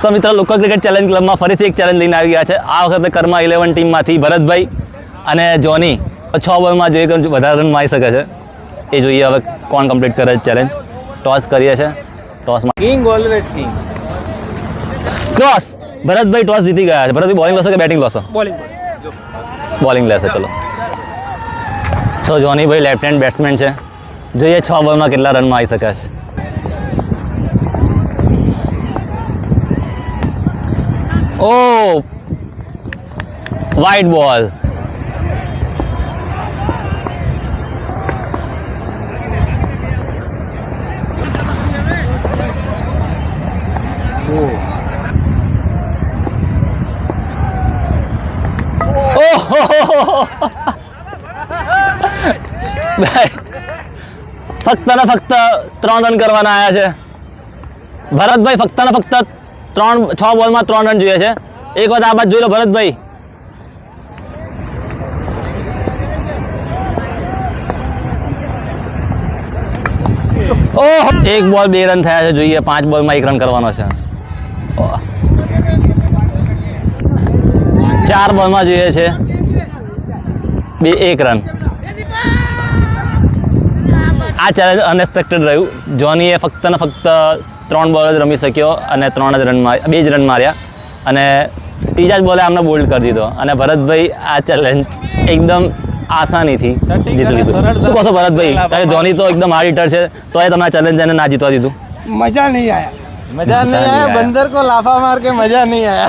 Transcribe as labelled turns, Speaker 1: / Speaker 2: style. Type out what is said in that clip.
Speaker 1: સો મિત્રો local cricket challenge ક્લબમાં ફરીથી એક ચેલેન્જ લઈને આવી ગયા છે. આ વખતે કર્મા 11 ટીમમાંથી ભરતભાઈ અને જોની 6 બોલમાં જોઈએ કે વધારે રન મારી શકે છે એ જોઈએ હવે કોણ કમ્પ્લીટ કરે છે ચેલેન્જ. ટોસ કરીએ છીએ. ટોસમાં
Speaker 2: king always king.
Speaker 1: Cross. Bharatbhai toss જીતી ગયા છે. ભરતભાઈ બોલિંગ લેશો કે બેટિંગ લેશો?
Speaker 2: બોલિંગ.
Speaker 1: બોલિંગ લેશે. ચલો. સો જોનીભાઈ લેફ્ટ હેન્ડ બેટ્સમેન છે. જોઈએ 6 બોલમાં કેટલા રન મારી શકે છે. ઓ વાઇડ બોલ. ફક્ત ને ફક્ત 3 રન કરવાના આવ્યા છે ભરતભાઈ. ફક્ત ને ફક્ત 6 બોલમાં 3 રન જોઈએ છે. એક વાત આ બાદ જોઈ લો ભરતભાઈ. ઓહ, 1 બોલ 2 રન થયા છે. જોઈએ 5 બોલમાં 1 રન કરવાનો છે. 4 બોલમાં જોઈએ છે 1 રન. આ ચેલેન્જ અનએક્સપેક્ટેડ રહ્યું. જોનીએ ફક્ત ને ફક્ત 3 બોલ જ રમી શક્યો અને 2 જ રન માર્યા અને ત્રીજા જ બોલે આમને બોલ્ડ કરી દીધો. અને ભરતભાઈ આ ચેલેન્જ એકદમ આસાનીથી જીતી લીધું. શું કહો છો ભરતભાઈ? ત્યારે જોની તો એકદમ હાર્ડ હિટર છે તો એ તમને આ ચેલેન્જ એને ના જીતવા દીધું.
Speaker 2: मजा नहीं आया. बंदर को लाफा मार के मजा नहीं आया.